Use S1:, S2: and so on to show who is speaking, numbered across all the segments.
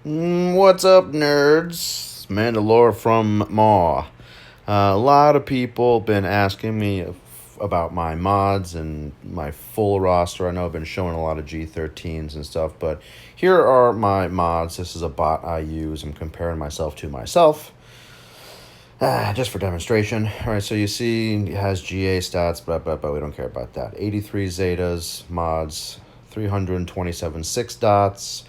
S1: What's up, nerds? Mandalore from Maw. A lot of people been asking me about my mods and my full roster. I know I've been showing a lot of G13s and stuff, but here are my mods. This is a bot I use. I'm comparing myself to myself. Just for demonstration. Alright, so you see it has GA stats, but we don't care about that. 83 Zetas, mods, 327 6 dots,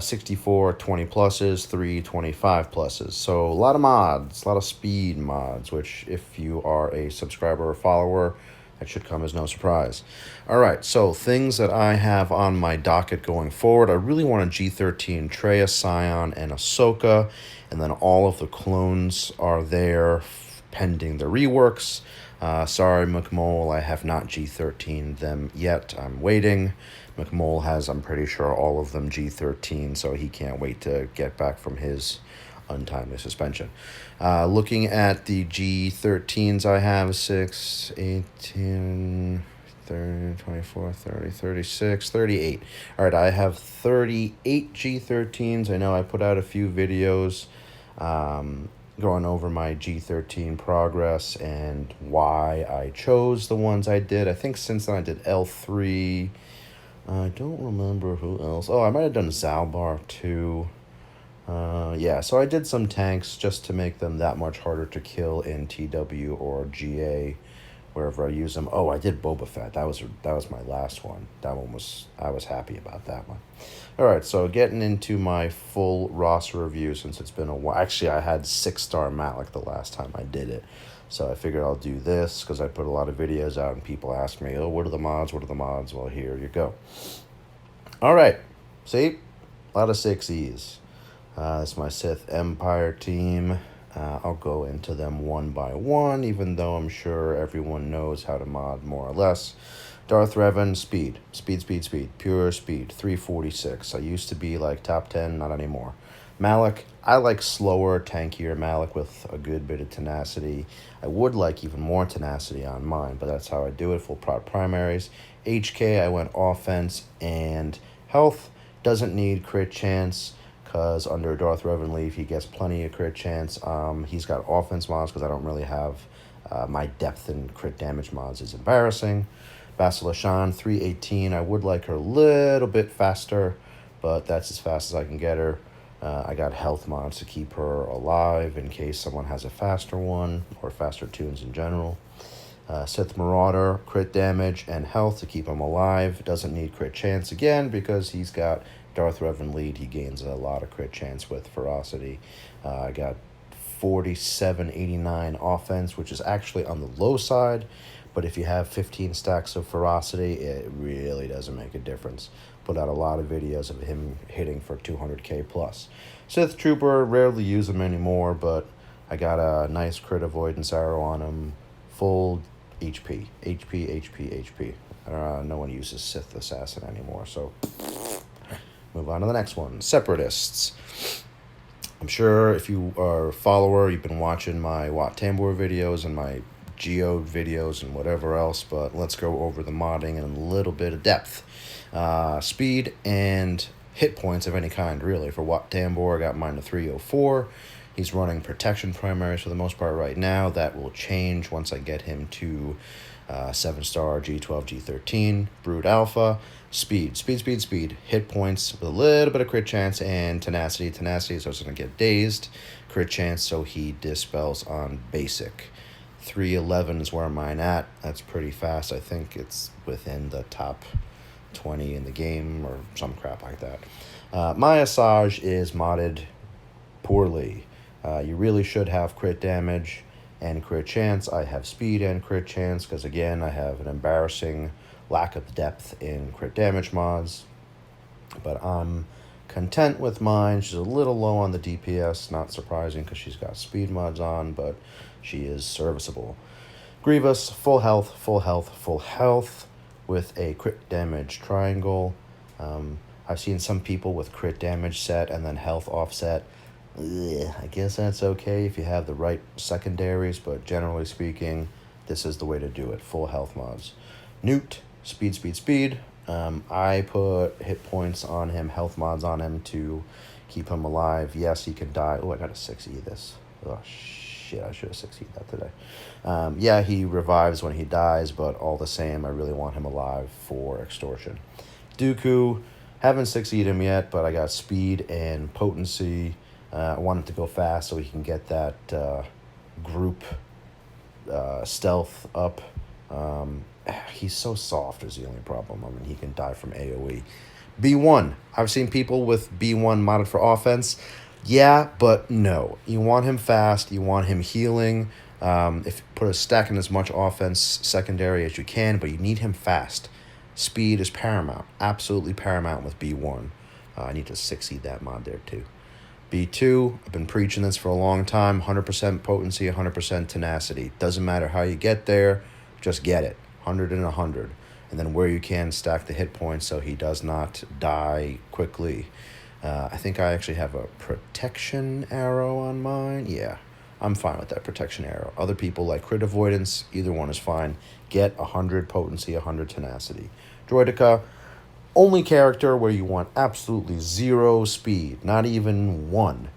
S1: 64 20 pluses, 3 25 pluses. So a lot of mods, a lot of speed mods, which if you are a subscriber or follower, that should come as no surprise. All right, so things that I have on my docket going forward. I really want a G13 Traya, Scion, and Ahsoka, and then all of the clones are there pending the reworks. Sorry, McMole, I have not G13 them yet. I'm waiting. McMole has, I'm pretty sure, all of them G13, so he can't wait to get back from his untimely suspension. Looking at the G13s, I have 6, 18, 30, 24, 30, 36, 38. All right, I have 38 G13s. I know I put out a few videos going over my G13 progress and why I chose the ones I did. I think since then I did L3. I don't remember who else. Oh, I might have done Zalbar too. Yeah, so I did some tanks just to make them that much harder to kill in TW or GA, wherever I use them. Oh, I did Boba Fett. That was my last one. I was happy about that one. All right, so getting into my full roster review since it's been a while. Actually, I had 6-star Malik the last time I did it. So I figured I'll do this because I put a lot of videos out and people ask me, oh, what are the mods? What are the mods? Well, here you go. All right. See? A lot of 6Es. This is my Sith Empire team. I'll go into them one by one, even though I'm sure everyone knows how to mod more or less. Darth Revan, speed. Speed. Pure speed. 346. I used to be like top 10, not anymore. Malik, I like slower, tankier Malik with a good bit of tenacity. I would like even more tenacity on mine, but that's how I do it. Full prot primaries. HK, I went offense and health. Doesn't need crit chance because under Darth Revan Leaf, he gets plenty of crit chance. He's got offense mods because I don't really have my depth and crit damage mods is embarrassing. Basilishan, 318. I would like her a little bit faster, but that's as fast as I can get her. I got health mods to keep her alive in case someone has a faster one, or faster Toons in general. Sith Marauder, crit damage and health to keep him alive. Doesn't need crit chance again because he's got Darth Revan lead. He gains a lot of crit chance with ferocity. I got 4789 offense, which is actually on the low side, but if you have 15 stacks of ferocity, it really doesn't make a difference. Put out a lot of videos of him hitting for 200k plus. Sith Trooper, rarely use him anymore, but I got a nice crit avoidance arrow on him. Full HP. No one uses Sith Assassin anymore, so move on to the next one. Separatists. I'm sure if you are a follower, you've been watching my Wat Tambor videos and my Geode videos and whatever else, but let's go over the modding in a little bit of depth. Speed and hit points of any kind, really. For Wat Tambor, I got mine to 304. He's running protection primaries for the most part right now. That will change once I get him to 7-star G12, G13. Brood Alpha. Speed. Hit points with a little bit of crit chance and tenacity. So it's going to get dazed. Crit chance, so he dispels on basic. 311 is where mine at. That's pretty fast. I think it's within the top 20 in the game or some crap like that. My Asajj is modded poorly. You really should have crit damage and crit chance. I have speed and crit chance because, again, I have an embarrassing lack of depth in crit damage mods. But I'm content with mine. She's a little low on the DPS. Not surprising because she's got speed mods on, but she is serviceable. Grievous, full health with a crit damage triangle. I've seen some people with crit damage set and then health offset. I guess that's okay if you have the right secondaries, but generally speaking, this is the way to do it. Full health mods. Newt, speed. I put hit points on him, health mods on him to keep him alive. Yes, he can die. Oh, I got a 6E this. Oh, shit, I should have 6E'd that today. Yeah, he revives when he dies, but all the same, I really want him alive for extortion. Dooku, haven't 6E'd him yet, but I got speed and potency. I want him to go fast so he can get that group stealth up. He's so soft is the only problem. I mean, he can die from AoE. B1. I've seen people with B1 modded for offense. Yeah, but no. You want him fast. You want him healing. If put a stack in as much offense secondary as you can, but you need him fast. Speed is paramount. Absolutely paramount with B1. I need to 6E that mod there too. B2, I've been preaching this for a long time. 100% potency, 100% tenacity. Doesn't matter how you get there, just get it. 100 and 100. And then where you can, stack the hit points so he does not die quickly. I think I actually have a protection arrow on mine. Yeah, I'm fine with that protection arrow. Other people like crit avoidance. Either one is fine. Get 100 potency, 100 tenacity. Droidica, only character where you want absolutely 0 speed, not even 1.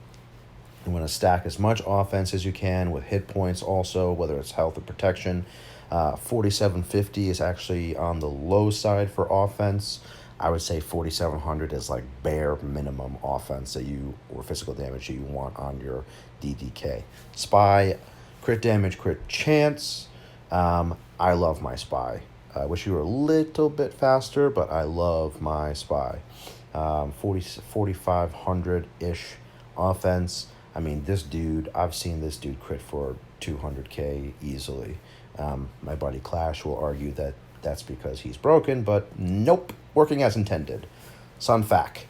S1: You want to stack as much offense as you can with hit points also, whether it's health or protection. 4750 is actually on the low side for offense. I would say 4700 is like bare minimum offense that you, or physical damage that you want on your DDK. Spy, crit damage, crit chance. I love my spy. I wish you were a little bit faster, but I love my spy. 4500-ish offense. I mean, this dude, I've seen this dude crit for 200k easily. My buddy Clash will argue that that's because he's broken, but nope, working as intended. Sun Fac,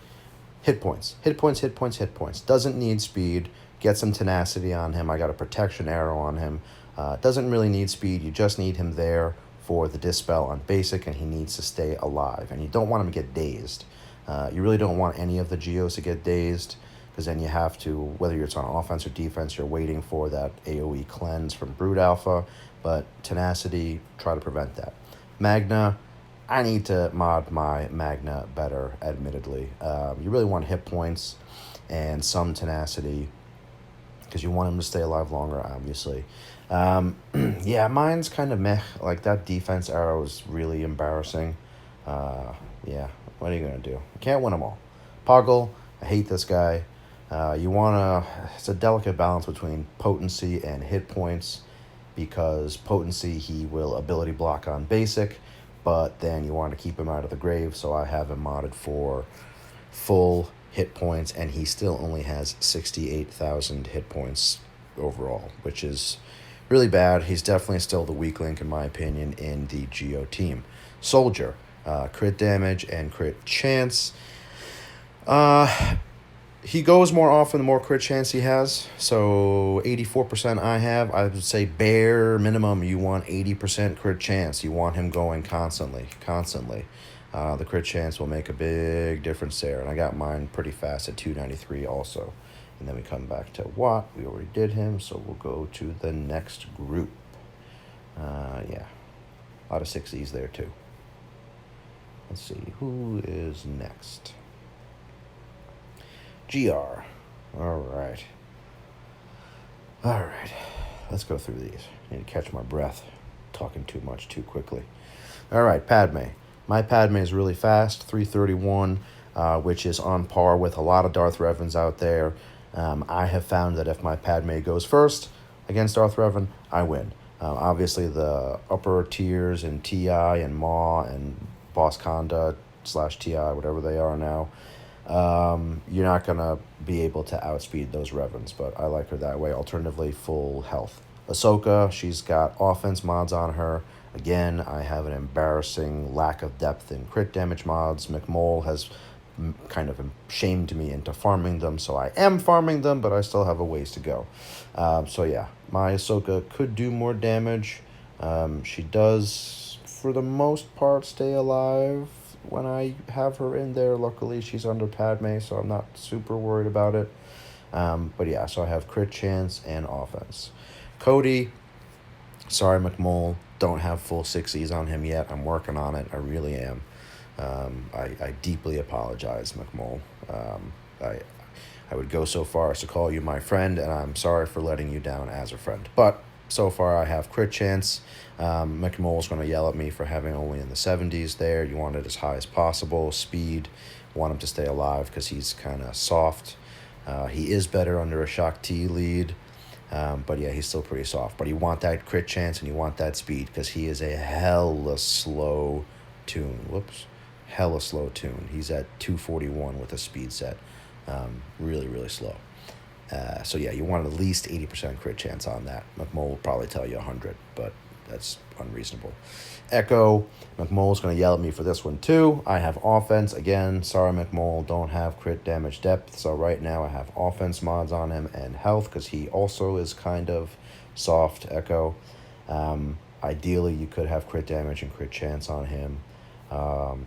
S1: hit points, hit points, hit points, hit points. Doesn't need speed. Get some tenacity on him. I got a protection arrow on him. Doesn't really need speed. You just need him there for the dispel on basic, and he needs to stay alive. And you don't want him to get dazed. You really don't want any of the Geos to get dazed, because then you have to, whether it's on offense or defense, you're waiting for that AoE cleanse from Brood Alpha. But tenacity, try to prevent that. Magna, I need to mod my Magna better, admittedly. You really want hit points and some tenacity, because you want him to stay alive longer, obviously. Yeah, mine's kind of meh. Like, that defense arrow is really embarrassing. Yeah, what are you going to do? You can't win them all. Poggle, I hate this guy. You want to... It's a delicate balance between potency and hit points, because potency, he will ability block on basic, but then you want to keep him out of the grave, so I have him modded for full hit points, and he still only has 68,000 hit points overall, which is really bad. He's definitely still the weak link, in my opinion, in the Geo team. Soldier, crit damage and crit chance. He goes more often the more crit chance he has. So 84% I have. I would say bare minimum you want 80% crit chance. You want him going constantly. The crit chance will make a big difference there. And I got mine pretty fast at 293 also. And then we come back to Watt. We already did him, so we'll go to the next group. Yeah, a lot of 6Es there too. Let's see, who is next? GR. All right. Let's go through these. I need to catch my breath. Talking too much too quickly. All right, Padme. My Padme is really fast, 331, which is on par with a lot of Darth Revans out there. I have found that if my Padme goes first against Darth Revan, I win. Obviously, the upper tiers in TI and Maw and Boss Conda / TI, whatever they are now, you're not going to be able to outspeed those Revans, but I like her that way. Alternatively, full health. Ahsoka, she's got offense mods on her. Again, I have an embarrassing lack of depth in crit damage mods. McMole has kind of shamed me into farming them, so I am farming them, but I still have a ways to go. So yeah, my Ahsoka could do more damage. She does, for the most part, stay alive when I have her in there. Luckily, she's under Padme, so I'm not super worried about it. But yeah, so I have crit chance and offense. Cody, sorry McMole, don't have full 6Es on him yet. I'm working on it. I really am. I deeply apologize, McMole. I would go so far as to call you my friend, and I'm sorry for letting you down as a friend. But so far, I have crit chance. McMole's going to yell at me for having only in the 70s there. You want it as high as possible. Speed, want him to stay alive because he's kind of soft. He is better under a Shock T lead. But yeah, he's still pretty soft. But you want that crit chance and you want that speed because he is a hella slow Toon. Whoops. Hella slow Toon. He's at 241 with a speed set. Really, really slow. So yeah, you want at least 80% crit chance on that. McMole will probably tell you 100, but that's unreasonable. Echo, McMole's going to yell at me for this one too. I have offense. Again, sorry McMole, don't have crit damage depth. So right now I have offense mods on him and health because he also is kind of soft, Echo. Ideally, you could have crit damage and crit chance on him.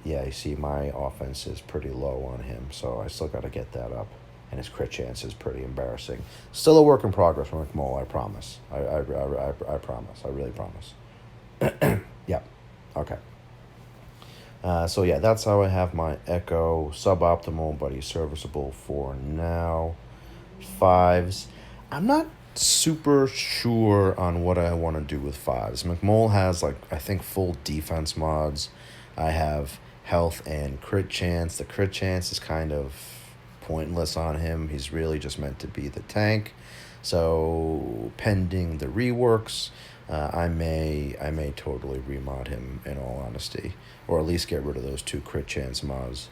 S1: Yeah, you see my offense is pretty low on him, so I still got to get that up. And his crit chance is pretty embarrassing. Still a work in progress for McMole, I promise. I promise. I really promise. Yeah. Okay. So yeah, that's how I have my Echo. Suboptimal, but he's serviceable for now. 5s. I'm not super sure on what I want to do with 5s. McMole has, like, I think full defense mods. I have health and crit chance. The crit chance is kind of pointless on him. He's really just meant to be the tank. So pending the reworks, I may totally remod him in all honesty, or at least get rid of those 2 crit chance mods.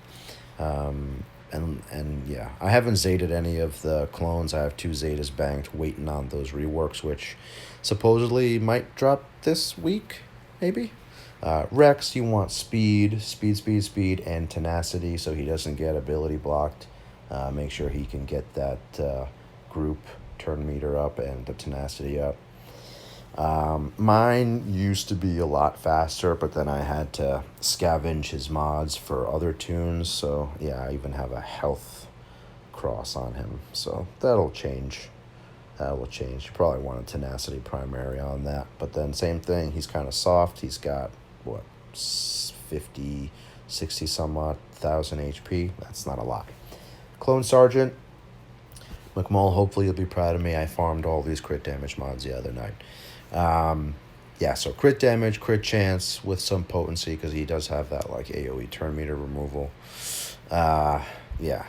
S1: And yeah, I haven't Zeted any of the clones. I have 2 Zetas banked, waiting on those reworks, which supposedly might drop this week, maybe. Rex, you want speed, and tenacity, so he doesn't get ability blocked. Make sure he can get that group turn meter up and the tenacity up. Mine used to be a lot faster, but then I had to scavenge his mods for other tunes. So yeah, I even have a health cross on him. So that'll change. That will change. You probably want a tenacity primary on that. But then same thing, he's kind of soft. He's got, 50, 60 some odd thousand HP. That's not a lot. Clone Sergeant. McMole, hopefully you'll be proud of me. I farmed all these crit damage mods the other night. Yeah, so crit damage, crit chance with some potency because he does have that like AoE turn meter removal. Yeah,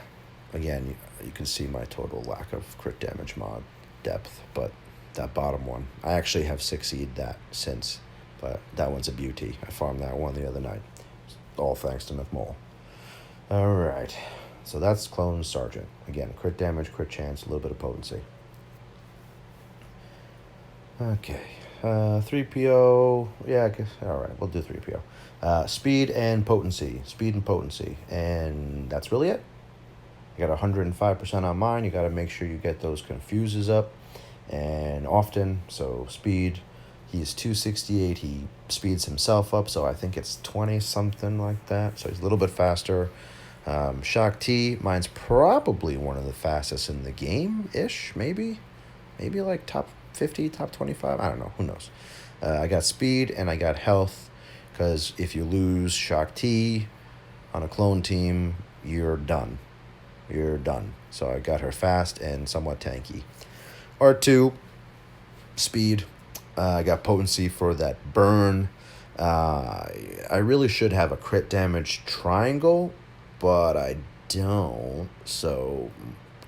S1: again, you can see my total lack of crit damage mod depth, but that bottom one, I actually have 6C'd that since, but that one's a beauty. I farmed that one the other night, all thanks to McMole. All right, so that's Clone Sergeant. Again, crit damage, crit chance, a little bit of potency. Okay, 3PO, yeah, I guess, all right, we'll do 3PO. Speed and potency, and that's really it. You got 105% on mine. You got to make sure you get those confuses up and often. So speed, he's 268. He speeds himself up, so I think it's 20 something like that. So he's a little bit faster. Shock T, mine's probably one of the fastest in the game ish, maybe like top 50, top 25. I don't know. Who knows? I got speed and I got health because if you lose Shock T on a clone team, you're done. So I got her fast and somewhat tanky. R2, speed. I got potency for that burn. I really should have a crit damage triangle, but I don't. So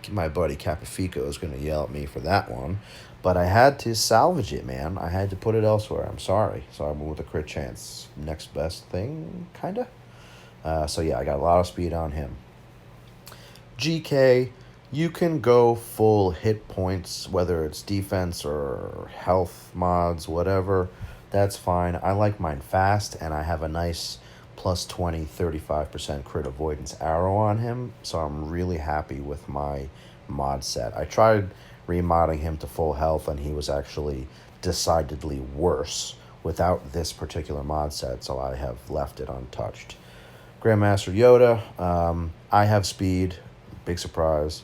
S1: my buddy Capafico is going to yell at me for that one. But I had to salvage it, man. I had to put it elsewhere. I'm sorry. So I went with a crit chance. Next best thing, kind of. So yeah, I got a lot of speed on him. GK, you can go full hit points, whether it's defense or health mods, whatever. That's fine. I like mine fast, and I have a nice plus 20, 35% crit avoidance arrow on him, so I'm really happy with my mod set. I tried remodding him to full health, and he was actually decidedly worse without this particular mod set, so I have left it untouched. Grandmaster Yoda, I have speed. Big surprise.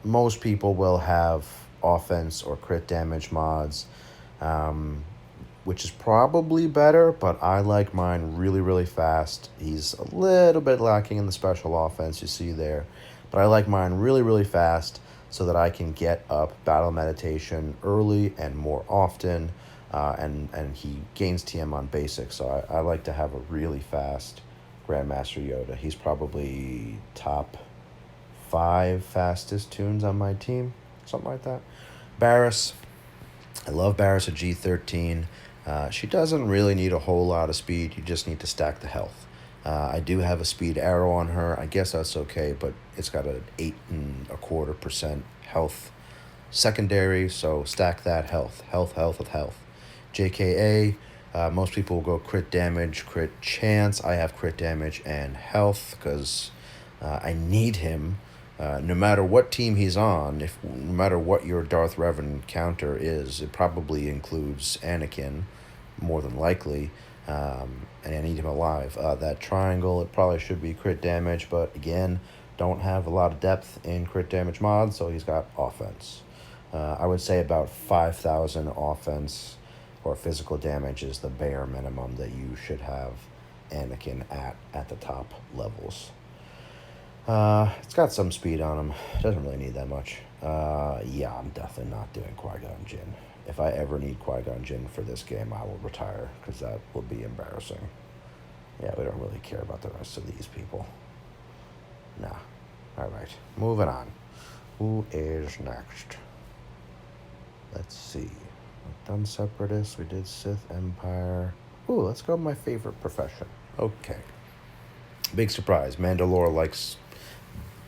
S1: Most people will have offense or crit damage mods, which is probably better, but I like mine really, really fast. He's a little bit lacking in the special offense you see there, But I like mine really, really fast so that I can get up battle meditation early and more often. And he gains TM on basic, so I like to have a really fast Grandmaster Yoda. He's probably top 5 fastest Toons on my team, something like that. Barris, I love Barris at G13. She doesn't really need a whole lot of speed. You just need to stack the health. I do have a speed arrow on her. I guess that's okay, but it's got an 8.25% health secondary, so stack that health. Health. JKA, most people will go crit damage, crit chance. I have crit damage and health because I need him. No matter what team he's on, no matter what your Darth Revan counter is, it probably includes Anakin, more than likely, and I need him alive. That triangle, it probably should be crit damage, but again, don't have a lot of depth in crit damage mods, so he's got offense. I would say about 5,000 offense or physical damage is the bare minimum that you should have Anakin at the top levels. It's got some speed on him. It doesn't really need that much. Yeah, I'm definitely not doing Qui-Gon Jinn. If I ever need Qui-Gon Jinn for this game, I will retire, because that will be embarrassing. Yeah, we don't really care about the rest of these people. Nah. Alright, moving on. Who is next? Let's see. We've done Separatist, we did Sith Empire. Ooh, let's go with my favorite profession. Okay. Big surprise, Mandalore likes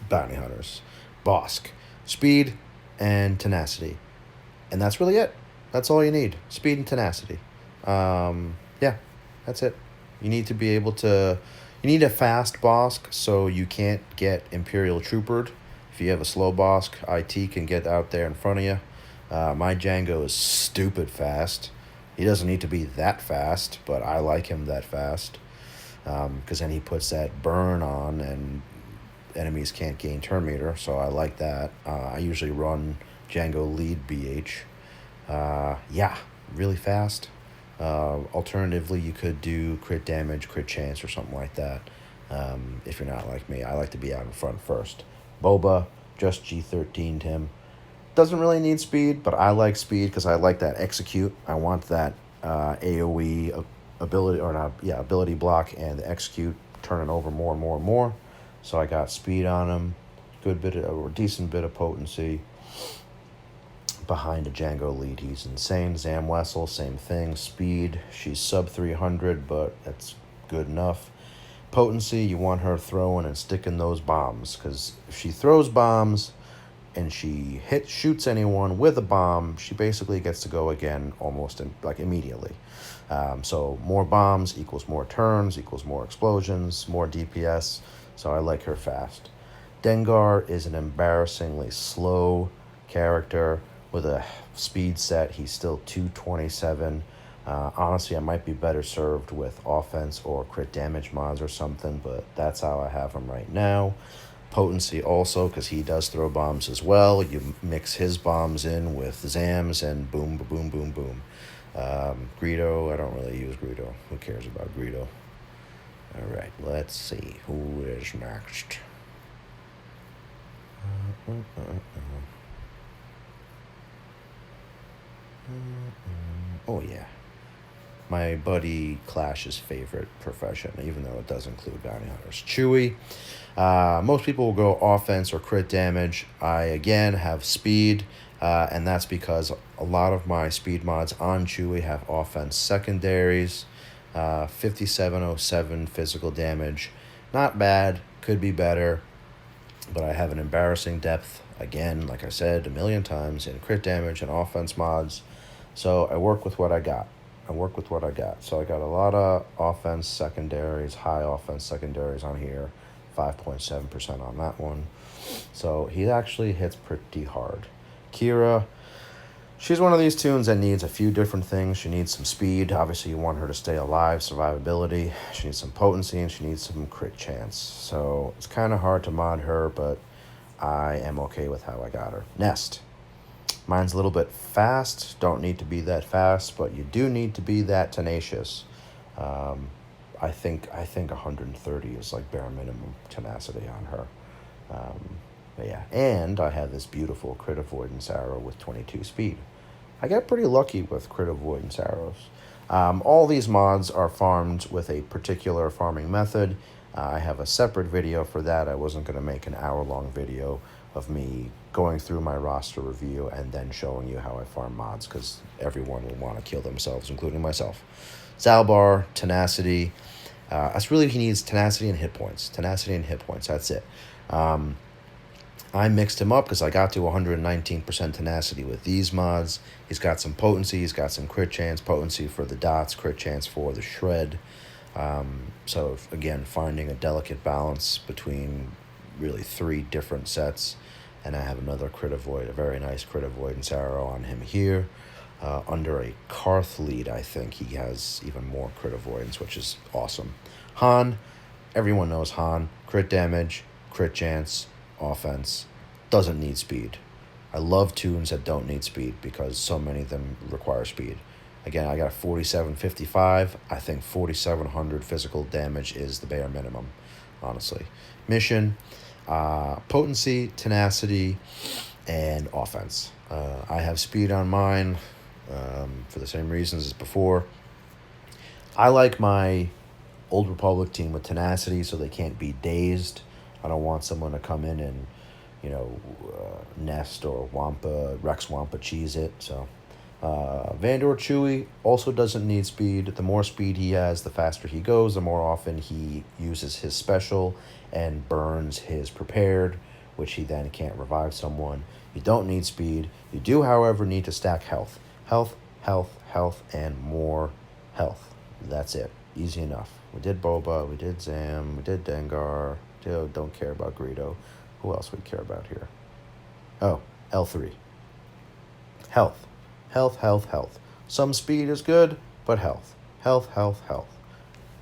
S1: bounty hunters. Bosk. Speed and tenacity. And that's really it. That's all you need. Speed and tenacity. Yeah, that's it. You need to be able to... You need a fast Bosk so you can't get Imperial Troopered. If you have a slow Bosk, IT can get out there in front of you. My Django is stupid fast. He doesn't need to be that fast, but I like him that fast. Because then he puts that burn on and enemies can't gain turn meter, so I like that. I usually run Django lead BH. Yeah, really fast. Alternatively, you could do crit damage, crit chance, or something like that. If you're not like me, I like to be out in front first. Boba, just G13'd him. Doesn't really need speed, but I like speed because I like that execute. I want that AoE ability, or not, yeah, ability block and the execute turning over more and more and more. So I got speed on him, or decent bit of potency. Behind a Django lead, he's insane. Zam Wessel, same thing. Speed, she's sub 300, but that's good enough. Potency, you want her throwing and sticking those bombs, because if she throws bombs and she shoots anyone with a bomb, she basically gets to go again almost immediately. So more bombs equals more turns, equals more explosions, more DPS, so I like her fast. Dengar is an embarrassingly slow character. With a speed set, he's still 227. Honestly, I might be better served with offense or crit damage mods or something, but that's how I have him right now. Potency also, because he does throw bombs as well. You mix his bombs in with Zams and boom, boom, boom, boom. Greedo, I don't really use Greedo. Who cares about Greedo? All right, let's see. Who is next? Oh, yeah. My buddy Clash's favorite profession, even though it does include bounty hunters. Chewie. Most people will go offense or crit damage. I, again, have speed, and that's because a lot of my speed mods on Chewie have offense secondaries. 5707 physical damage. Not bad. Could be better. But I have an embarrassing depth, again, like I said a million times, in crit damage and offense mods. So I work with what I got. So I got a lot of offense secondaries, high offense secondaries on here. 5.7% on that one. So he actually hits pretty hard. Kira, she's one of these Toons that needs a few different things. She needs some speed. Obviously, you want her to stay alive, survivability. She needs some potency, and she needs some crit chance. So it's kind of hard to mod her, but I am okay with how I got her. Nest. Mine's a little bit fast. Don't need to be that fast, but you do need to be that tenacious. I think 130 is like bare minimum tenacity on her. But yeah, and I have this beautiful crit avoidance arrow with 22 speed. I got pretty lucky with crit avoidance arrows. All these mods are farmed with a particular farming method. I have a separate video for that. I wasn't going to make an hour-long video of me going through my roster review and then showing you how I farm mods, because everyone will want to kill themselves, including myself. Zalbar, Tenacity. That's really, he needs Tenacity and hit points. Tenacity and hit points, that's it. I mixed him up because I got to 119% Tenacity with these mods. He's got some potency, he's got some crit chance, potency for the dots, crit chance for the shred. So again, finding a delicate balance between really 3 different sets. And I have another a very nice crit avoidance arrow on him here. Under a Karth lead, I think he has even more crit avoidance, which is awesome. Han, everyone knows Han. Crit damage, crit chance, offense, doesn't need speed. I love Toons that don't need speed because so many of them require speed. Again, I got 4755. I think 4700 physical damage is the bare minimum, honestly. Mission, potency, tenacity, and offense. I have speed on mine for the same reasons as before. I like my Old Republic team with tenacity so they can't be dazed. I don't want someone to come in and, Nest or Rex Wampa cheese it. So Vandor Chewie also doesn't need speed. The more speed he has, the faster he goes, the more often he uses his special and burns his prepared, which he then can't revive someone. You don't need speed. You do, however, need to stack health. Health, health, health, and more health. That's it. Easy enough. We did Boba, we did Zam, we did Dengar. Don't care about Greedo. Who else we care about here? Oh, L3. Health. Health, health, health. Some speed is good, but health. Health, health, health.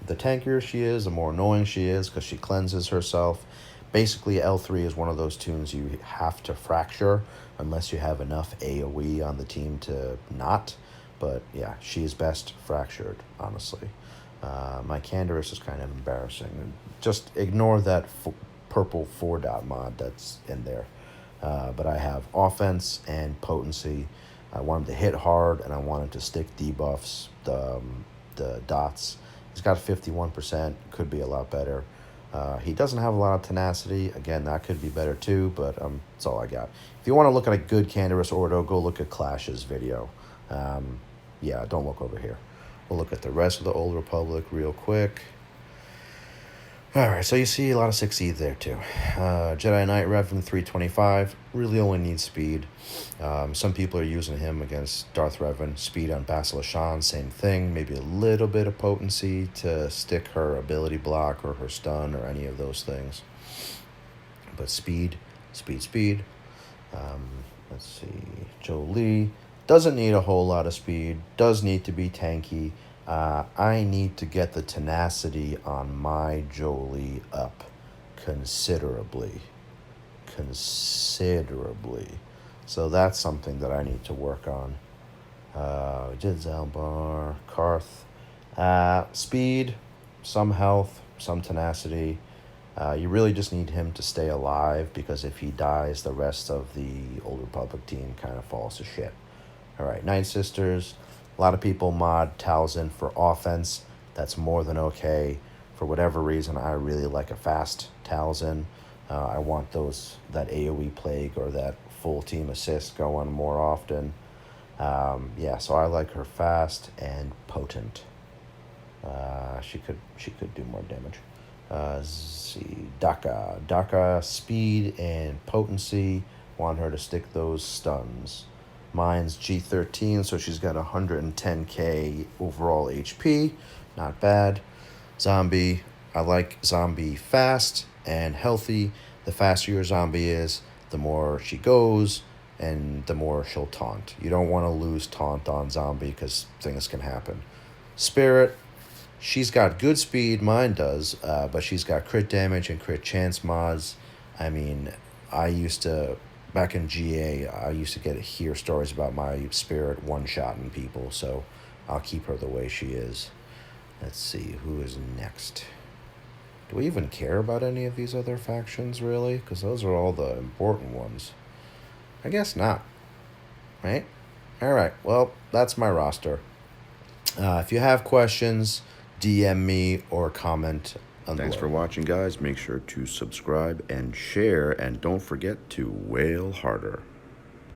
S1: The tankier she is, the more annoying she is because she cleanses herself. Basically, L3 is one of those Toons you have to fracture unless you have enough AoE on the team to not. But yeah, she is best fractured, honestly. My Canderous is kind of embarrassing. Just ignore that purple 4-dot mod that's in there. But I have offense and potency. I want him to hit hard, and I want him to stick debuffs, the dots. He's got 51%, could be a lot better. He doesn't have a lot of tenacity. Again, that could be better too, but that's all I got. If you want to look at a good Canderous Ordo, go look at Clash's video. Yeah, don't look over here. We'll look at the rest of the Old Republic real quick. Alright, so you see a lot of 6E there too. Jedi Knight Revan 325, really only needs speed. Some people are using him against Darth Revan. Speed on Basilishan, same thing. Maybe a little bit of potency to stick her ability block or her stun or any of those things. But speed, speed, speed. Let's see, Jolie doesn't need a whole lot of speed, does need to be tanky. I need to get the tenacity on my Jolie up considerably. So that's something that I need to work on. We did Zalbar, Karth. Speed, some health, some tenacity. You really just need him to stay alive because if he dies, the rest of the Old Republic team kind of falls to shit. Alright, Nightsisters. A lot of people mod Talzin for offense. That's more than okay. For whatever reason, I really like a fast Talzin. I want that AoE plague or that full team assist going more often. Yeah, so I like her fast and potent. She could do more damage. Let's see, Daka, speed and potency. Want her to stick those stuns. Mine's G13, so she's got 110k overall HP. Not bad. Zombie, I like zombie fast and healthy. The faster your zombie is, the more she goes, and the more she'll taunt. You don't want to lose taunt on zombie because things can happen. Spirit, she's got good speed, mine does, but she's got crit damage and crit chance mods. I mean, back in GA, I used to hear stories about my Spirit one-shotting people, so I'll keep her the way she is. Let's see, who is next? Do we even care about any of these other factions, really? Because those are all the important ones. I guess not. Right? Alright, well, that's my roster. If you have questions, DM me or comment
S2: Thanks for watching, guys. Make sure to subscribe and share, and don't forget to whale harder.